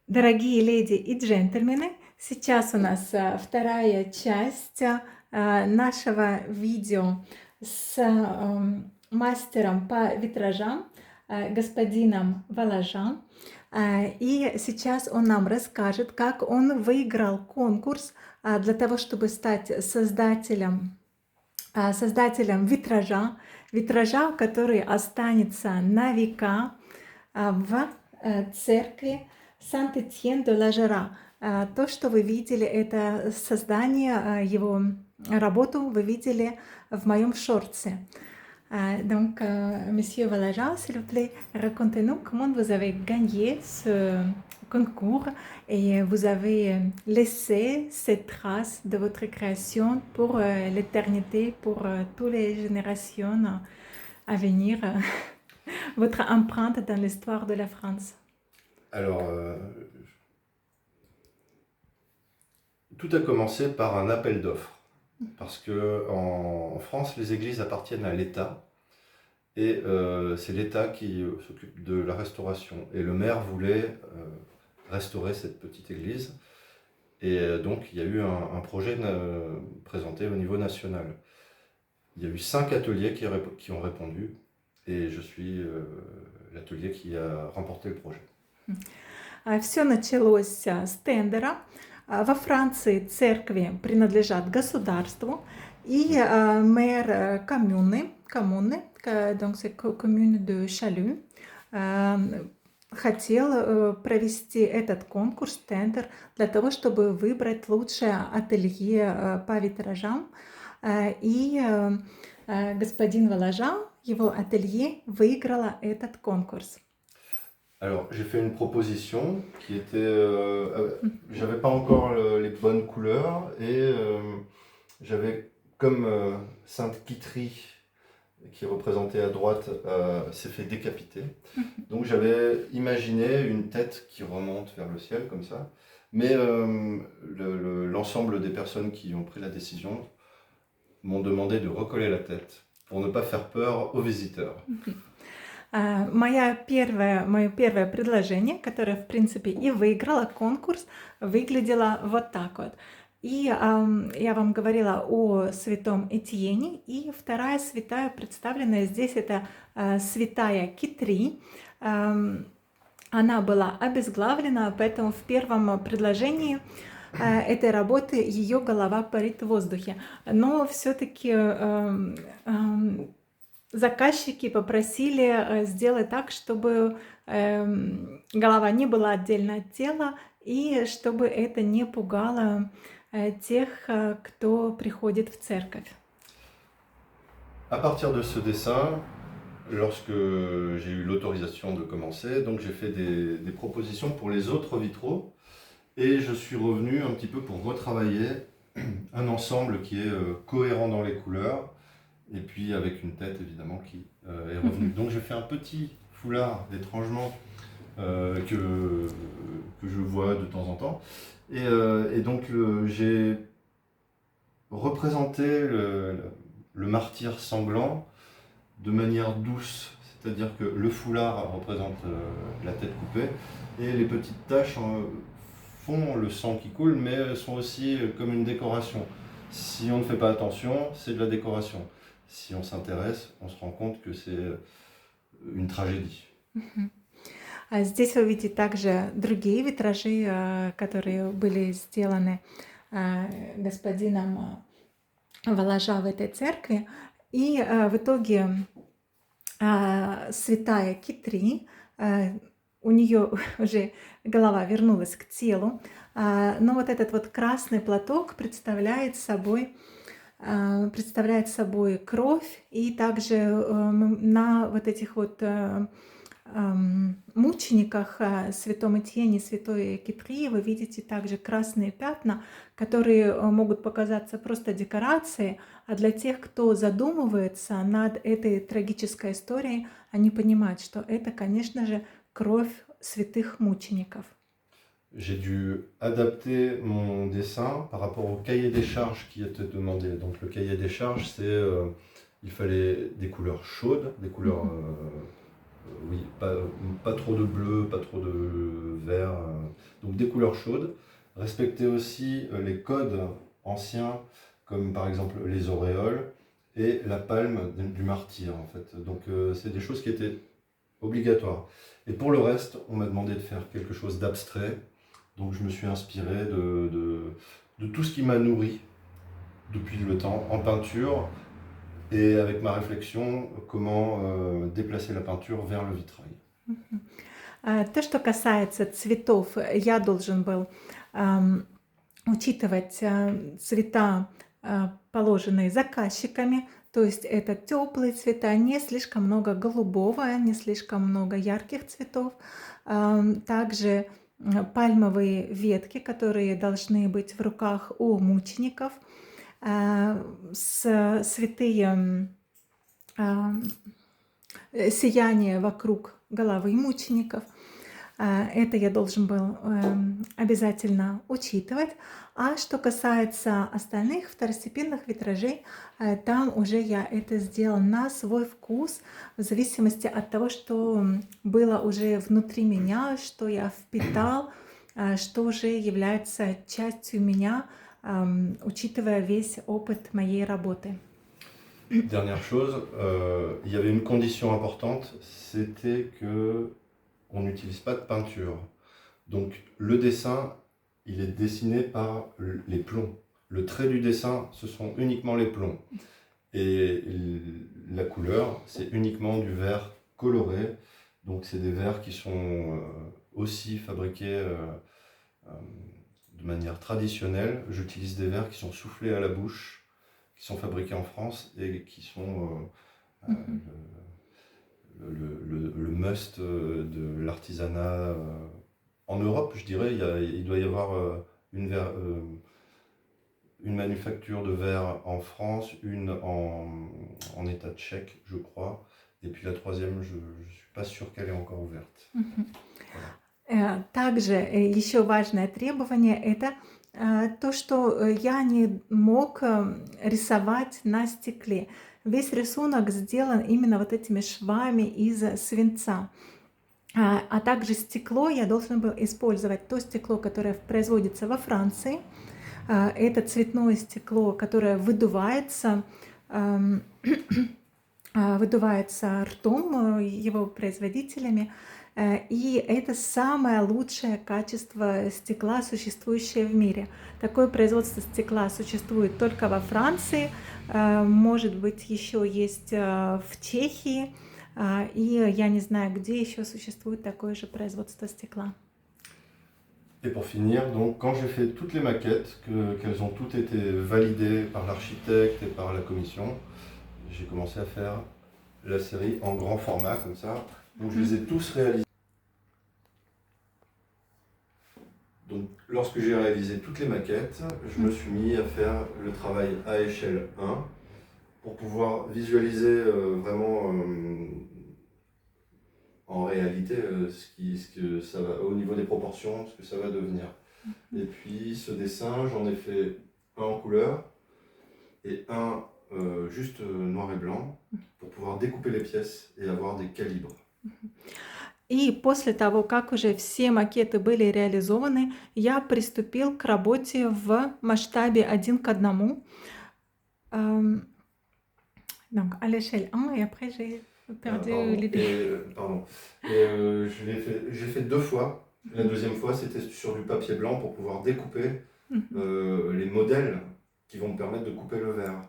Дорогие леди и джентльмены, сейчас у нас вторая часть нашего видео с мастером по витражам, господином Валажан. И сейчас он нам расскажет, как он выиграл конкурс для того, чтобы стать создателем витража, который останется на века в церкви Сент-Этьен-де-Ла-Жера. То, что вы видели, это создание, его работу вы видели в моем шорте. Donc, Monsieur Valaja, s'il vous plaît, racontez-nous comment vous avez gagné ce concours et vous avez laissé cette trace de votre création pour l'éternité, pour toutes les générations à venir, votre empreinte dans l'histoire de la France. Alors, tout a commencé par un appel d'offres, parce que en France, les églises appartiennent à l'État, et c'est l'État qui s'occupe de la restauration. Et le maire voulait restaurer cette petite église, et donc il y a eu un projet présenté au niveau national. Il y a eu 5 ateliers qui ont répondu, et je suis l'atelier qui a remporté le projet. Все началось с тендера. Во Франции церкви принадлежат государству, и мэр коммуны, donc c'est commune de Chalut, хотел провести этот конкурс, тендер, для того, чтобы выбрать лучшее ателье по витражам. И господин Валажан, его ателье, выиграло этот конкурс. Alors, j'ai fait une proposition qui était... j'avais pas encore les bonnes couleurs, et j'avais comme Sainte Quitterie, qui est représentée à droite, s'est fait décapiter. Donc j'avais imaginé une tête qui remonte vers le ciel, comme ça. Mais l'ensemble des personnes qui ont pris la décision m'ont demandé de recoller la tête pour ne pas faire peur aux visiteurs. Мое первое предложение, которое, в принципе, и выиграло конкурс, выглядело вот так вот. И я вам говорила о святом Этьене, и вторая святая, представленная здесь, это святая Китри. Она была обезглавлена, поэтому в первом предложении этой работы ее голова парит в воздухе. Но все-таки заказчики попросили сделать так, чтобы голова не была отдельно от тела, и чтобы это не пугало тех, кто приходит в церковь. À partir de ce dessin, lorsque j'ai eu l'autorisation de commencer, donc j'ai fait des propositions pour les autres vitraux, et je suis revenu un petit peu pour retravailler un ensemble qui est cohérent dans les couleurs, et puis avec une tête évidemment qui est revenue. Donc j'ai fait un petit foulard étrangement que je vois de temps en temps, et donc j'ai représenté le martyr sanglant de manière douce, c'est-à-dire que le foulard représente la tête coupée, et les petites taches font le sang qui coule, mais sont aussi comme une décoration. Si on ne fait pas attention, c'est de la décoration. Si on s'intéresse, on se rend compte que c'est une tragédie. Здесь вы видите также другие витражи, которые были сделаны господином Валажа в этой церкви. И в итоге святая Китри, у нее уже голова вернулась к телу, но вот этот вот красный платок представляет собой кровь, и также на вот этих вот мучениках святом Этьене, святой Китри вы видите также красные пятна, которые могут показаться просто декорацией, а для тех, кто задумывается над этой трагической историей, они понимают, что это, конечно же, кровь святых мучеников. J'ai dû adapter mon dessin par rapport au cahier des charges qui était demandé. Donc le cahier des charges, c'est il fallait des couleurs chaudes, des couleurs oui, pas trop de bleu, pas trop de vert, Donc des couleurs chaudes, respecter aussi les codes anciens, comme par exemple les auréoles et la palme du martyr en fait. Donc c'est des choses qui étaient obligatoires. Et pour le reste, on m'a demandé de faire quelque chose d'abstrait. Donc je me suis inspiré de tout ce qui m'a nourri depuis le temps en peinture et avec ma réflexion, comment déplacer la peinture vers le vitrail. То, что касается цветов, я должен был учитывать цвета, положенные заказчиками, то есть это теплые цвета, не слишком много голубого, не слишком много ярких цветов. Также пальмовые ветки, которые должны быть в руках у мучеников, святые сияние вокруг головы мучеников. Это я должен был обязательно учитывать. А что касается остальных второстепенных витражей, там уже я это сделала на свой вкус, в зависимости от того, что было уже внутри меня, что я впитал, что уже является частью меня, учитывая весь опыт моей работы. Dernière chose, il y avait une condition importante, c'était que on n'utilise pas de peinture. Donc le dessin, il est dessiné par les plombs. Le trait du dessin, ce sont uniquement les plombs. Et la couleur, c'est uniquement du verre coloré. Donc c'est des verres qui sont aussi fabriqués de manière traditionnelle. J'utilise des verres qui sont soufflés à la bouche, qui sont fabriqués en France et qui sont le must de l'artisanat en Europe, je dirais. Il doit y avoir une manufacture de verre en France, une en état tchèque, je crois, et puis la troisième, je ne suis pas sûr qu'elle est encore ouverte. Также еще важное требование – это то, что я не мог рисовать на стекле. Весь рисунок сделан именно вот этими швами из свинца. А также стекло я должен был использовать то стекло, которое производится во Франции. Это цветное стекло, которое выдувается ртом его производителями. И это самое лучшее качество стекла, существующее в мире. Такое производство стекла существует только во Франции, может быть, еще есть в Чехии, и я не знаю, где еще существует такое же производство стекла. Et pour finir, donc, quand j'ai fait toutes les maquettes, qu'elles ont toutes été validées par l'architecte et par la commission, j'ai commencé à faire la série en grand format, comme ça. Donc je les ai tous réalisés. Donc lorsque j'ai réalisé toutes les maquettes, je me suis mis à faire le travail à échelle 1 pour pouvoir visualiser vraiment en réalité ce que ça va, au niveau des proportions, ce que ça va devenir. Et puis ce dessin, j'en ai fait un en couleur et un juste noir et blanc pour pouvoir découper les pièces et avoir des calibres. И после того, как уже все макеты были реализованы, я приступил к работе в масштабе 1 к 1. Donc à l'échelle 1 et après j'ai perdu l'idée. Pardon. Et j'ai fait 2 fois. La deuxième fois, c'était sur du papier blanc pour pouvoir découper les modèles qui vont me permettre de couper le verre.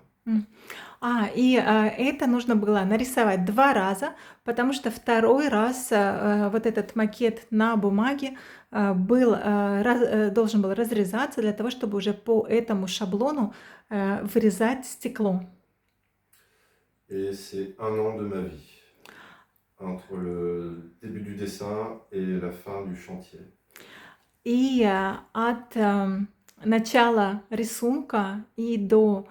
И это нужно было нарисовать 2 раза, потому что второй раз вот этот макет на бумаге должен был разрезаться для того, чтобы уже по этому шаблону вырезать стекло. Et c'est 1 an de ma vie, entre le début du dessin et la fin du chantier. И от начала рисунка и до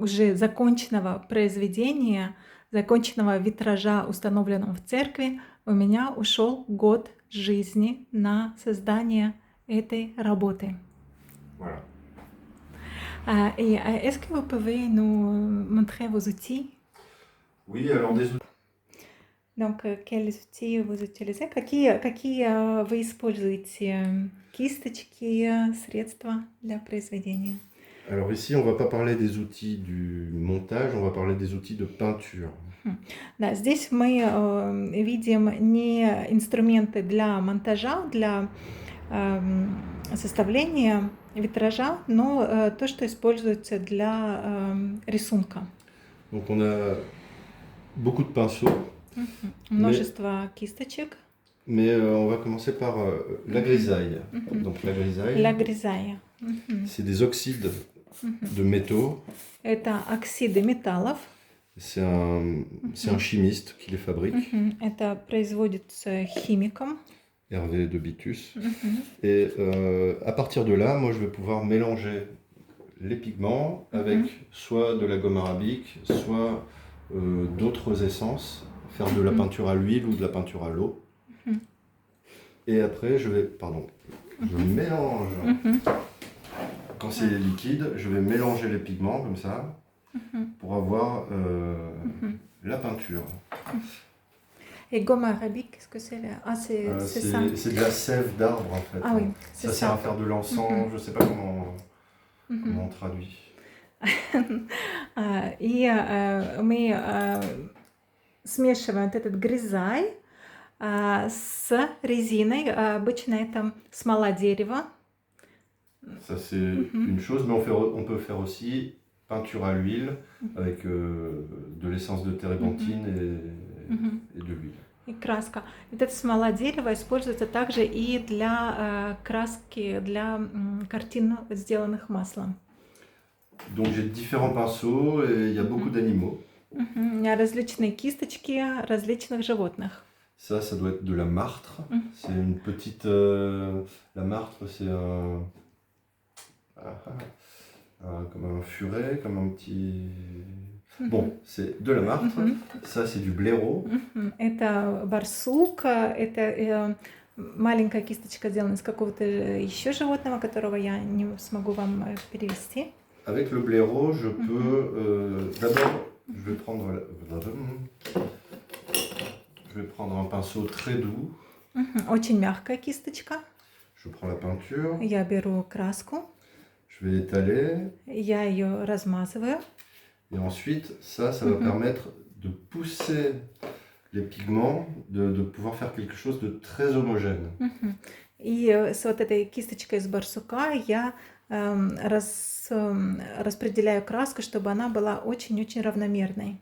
уже законченного произведения, законченного витража, установленного в церкви, у меня ушел год жизни на создание этой работы. Voilà. Et est-ce que vous pouvez nous montrer vos outils? Oui, alors des outils. Donc, quels outils vous utilisez? Какие вы используете кисточки, средства для произведения? Alors ici, on va pas parler des outils du montage, on va parler des outils de peinture. Да, здесь мы видим не инструменты для монтажа, для составления витража, но то, что используется для рисунка. Donc on a beaucoup de pinceaux, Множество кисточек. mais on va commencer par la grisaille. Donc la grisaille, La grisaille. c'est des oxydes de métaux. Это оксиды металлов. C'est un chimiste qui les fabrique, Это производится химиком. Hervé de Bitus. Et à partir de là, moi je vais pouvoir mélanger les pigments avec soit de la gomme arabique, soit d'autres essences, faire de la peinture à l'huile ou de la peinture à l'eau. Et après, je mélange. Quand c'est liquide, je vais mélanger les pigments comme ça pour avoir la peinture. Et gomme arabique, qu'est-ce que c'est là? Ah, c'est ça. C'est de la sève d'arbre en fait. Ah oui, c'est Ça ça. sert à faire de l'encens, je sais pas comment on traduit. И мы смешиваем вот этот гризай с резиной. Обычно это смола дерева. Ça c'est une chose, mais on peut faire aussi peinture à l'huile avec de l'essence de térébenthine et de l'huile. И краска. Вот эта смола дерева используется также и для краски, для картин, сделанных маслом. Donc j'ai différents pinceaux et il y a beaucoup d'animaux. Различные кисточки различных животных. Ça doit être de la martre. C'est une petite... la martre, c'est comme un furet, comme un petit... Bon, c'est de la martre. Ça, c'est du blaireau. Это барсук, это маленькая кисточка сделана из какого-то еще животного, которого я не смогу вам перевести. Avec le blaireau, je peux... d'abord, je vais prendre un pinceau très doux. Очень мягкая кисточка. Je prends la peinture. Я беру краску. Je vais étaler. Я ее размазываю. Et ensuite, ça va permettre de pousser les pigments, de pouvoir faire quelque chose de très homogène. И с вот этой кисточкой из барсука я распределяю краску, чтобы она была очень-очень равномерной.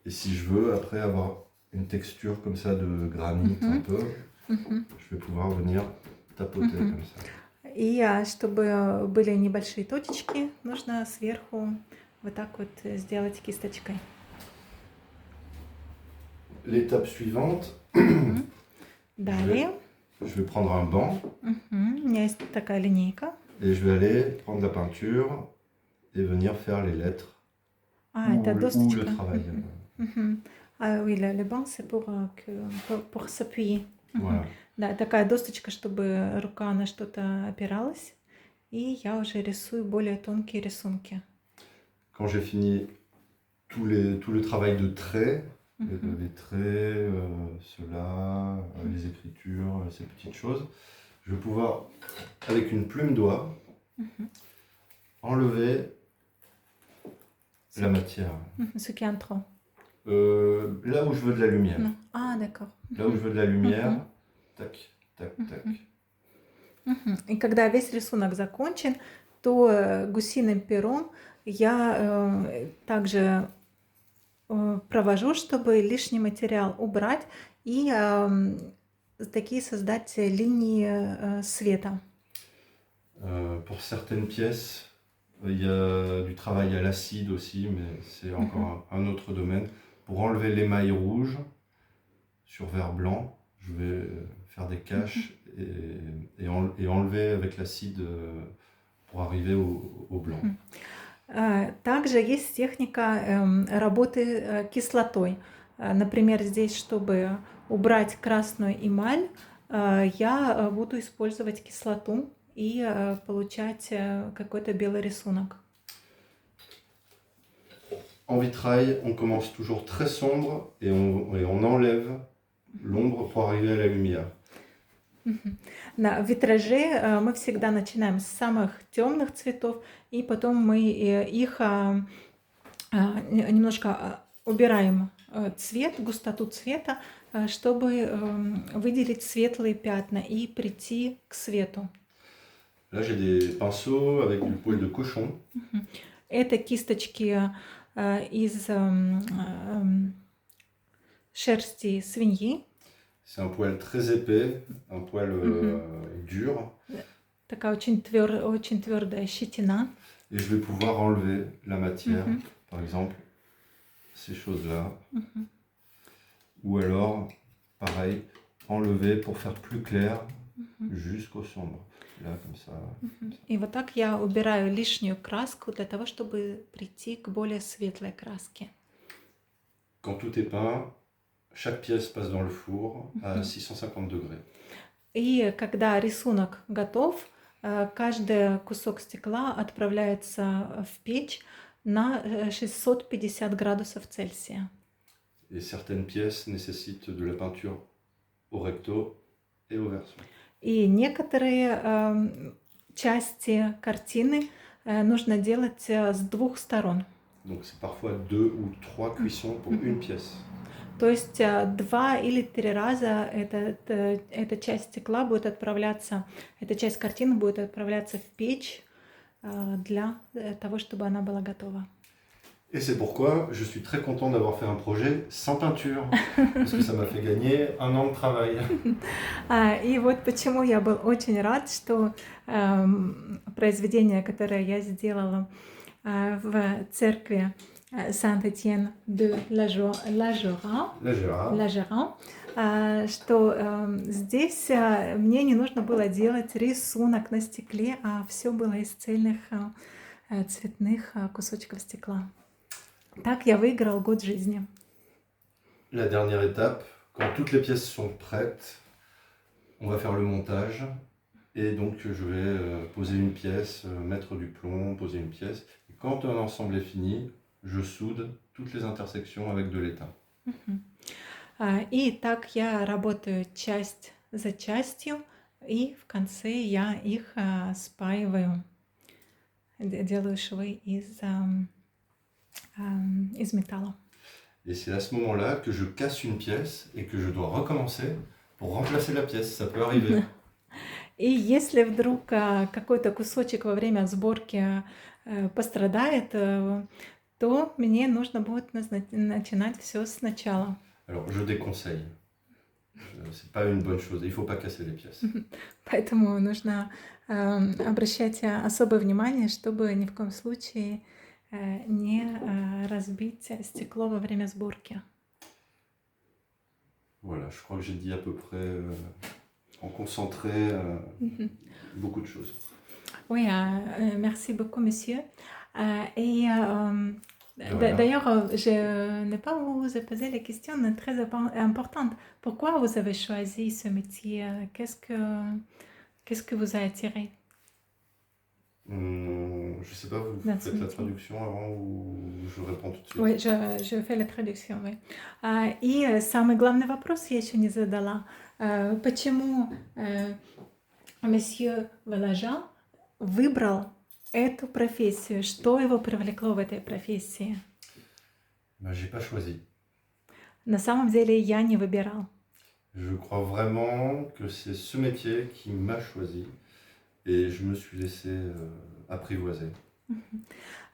Et si je veux, après avoir une texture comme ça de granit un peu, je vais pouvoir venir tapoter comme ça. И чтобы были небольшие точечки, нужно сверху вот так вот сделать кисточкой. L'étape suivante, Далее. je vais prendre un banc. У меня есть такая линейка. Et je vais aller prendre la peinture et venir faire les lettres Это ou le досточка. travail. Oui, le banc, c'est pour s'appuyer. Voilà. Да, такая досточка, чтобы рука на что-то опиралась. И я уже рисую более тонкие рисунки. Quand j'ai fini tout le travail de traits, les traits, ceux-là, les écritures, ces petites choses, je vais pouvoir, avec une plume d'oie, enlever la matière. Ce qui est trop. Là où je veux de la lumière. Ah, d'accord. Là où je veux de la lumière, tac, tac, tac. И когда весь рисунок закончен, то гусиным пером я также провожу, чтобы лишний материал убрать и такие создать линии света. Pour certaines pièces, il y a du travail à l'acide aussi, mais c'est encore un autre domaine. Pour enlever l'émail rouge sur verre blanc, je vais faire des caches et enlever avec l'acide pour arriver au blanc. Также есть техника работы кислотой. Например, здесь, чтобы убрать красную эмаль, я буду использовать кислоту и получать какой-то белый рисунок. En vitrail, on commence toujours très sombre et on enlève l'ombre pour arriver à la lumière. На витраже мы всегда начинаем с самых темных цветов, и потом мы их немножко убираем цвет, густоту цвета, чтобы выделить светлые пятна и прийти к свету. Là, j'ai des pinceaux avec du poil de cochon. Это кисточки из шерсти свиньи. C'est un poil très épais, un poil dur. Такая очень твердая щетина. Et je vais pouvoir enlever la matière, par exemple, ces choses-là. Ou alors, pareil, enlever pour faire plus clair jusqu'au sombre. Là, comme ça. И вот так я убираю лишнюю краску для того, чтобы прийти к более светлой краске. Quand tout est peint, chaque pièce passe dans le four à 650 degrés. И когда рисунок готов, каждый кусок стекла отправляется в печь на 650 градусов Цельсия. Et certaines pièces nécessitent de la peinture au recto et au verso. И некоторые части картины нужно делать с двух сторон. Donc c'est parfois 2 ou 3 cuissons pour une pièce. То есть 2 или 3 раза эта часть стекла будет отправляться, эта часть картины будет отправляться в печь для того, чтобы она была готова. Et c'est pourquoi je suis très content d'avoir fait un projet sans peinture, parce que ça m'a fait gagner 1 an de travail. И вот почему я был очень рад, что произведение, которое я сделала в церкви Saint-Étienne de la Jura, что здесь мне не нужно было делать рисунок на стекле, а все было из цельных цветных кусочков стекла. Так я выиграл год жизни. La dernière étape, quand toutes les pièces sont prêtes, on va faire le montage. Et donc je vais poser une pièce, mettre du plomb, poser une pièce. Et quand un ensemble est fini, je soude toutes les intersections avec de l'étain. И так я работаю часть за частью, и в конце я их спаиваю, делаю швы из métal. Et c'est à ce moment-là que je casse une pièce et que je dois recommencer pour remplacer la pièce. Ça peut arriver. И если вдруг какой-то кусочек во время сборки пострадает, то мне нужно будет начинать все сначала. Alors je déconseille. C'est pas une bonne chose. Il faut pas casser les pièces. Поэтому нужно обращать особое внимание, чтобы ни в коем случае не разбить стекло во время сборки. Voilà, je crois que j'ai dit à peu près en concentré beaucoup de choses. Oui, merci beaucoup, monsieur. Et Voilà. d'ailleurs, je n'ai pas vous posé la question très importante. Pourquoi vous avez choisi ce métier? Qu'est-ce que vous a attiré? Je sais pas, vous Dans ce faites la métier. traduction avant ou je réponds tout de suite? Oui, je fais la traduction, oui. И самый главный вопрос я еще не задала. Почему месье Валажан выбрал эту профессию? Что его привлекло в этой профессии? Ben, j'ai pas choisi. На самом деле я не выбирал. Je crois vraiment que c'est ce métier qui m'a choisi et je me suis laissé apprivoiser.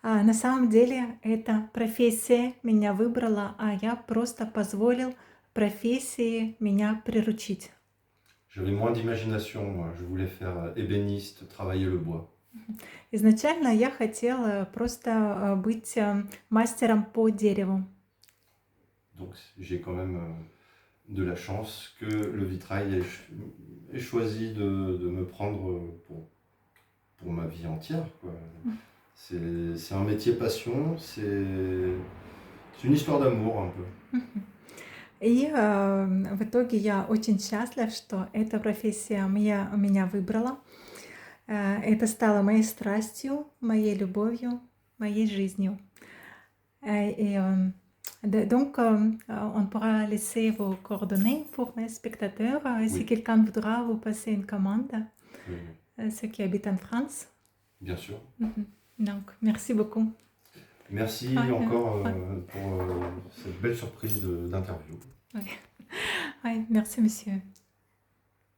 На самом деле эта профессия меня выбрала, а я просто позволил профессии меня приручить. J'avais moins d'imagination, moi. Je voulais faire ébéniste, travailler le bois. Изначально я хотела просто быть мастером по дереву. Donc j'ai quand même de la chance que le vitrail ait choisi de me prendre pour ma vie entière, quoi. C'est un métier passion, c'est une histoire d'amour un peu. И в итоге я очень счастлив, что эта профессия меня выбрала. Это стало моей страстью, моей любовью, моей жизнью. Donc, on pourra laisser vos coordonnées pour les spectateurs. Si Oui. quelqu'un voudra vous passer une commande, Oui, ceux qui habitent en France. bien sûr. Mhm. Donc, merci beaucoup. Merci Ouais, encore ouais. pour cette belle surprise d'interview. Ouais. Ouais, merci, monsieur.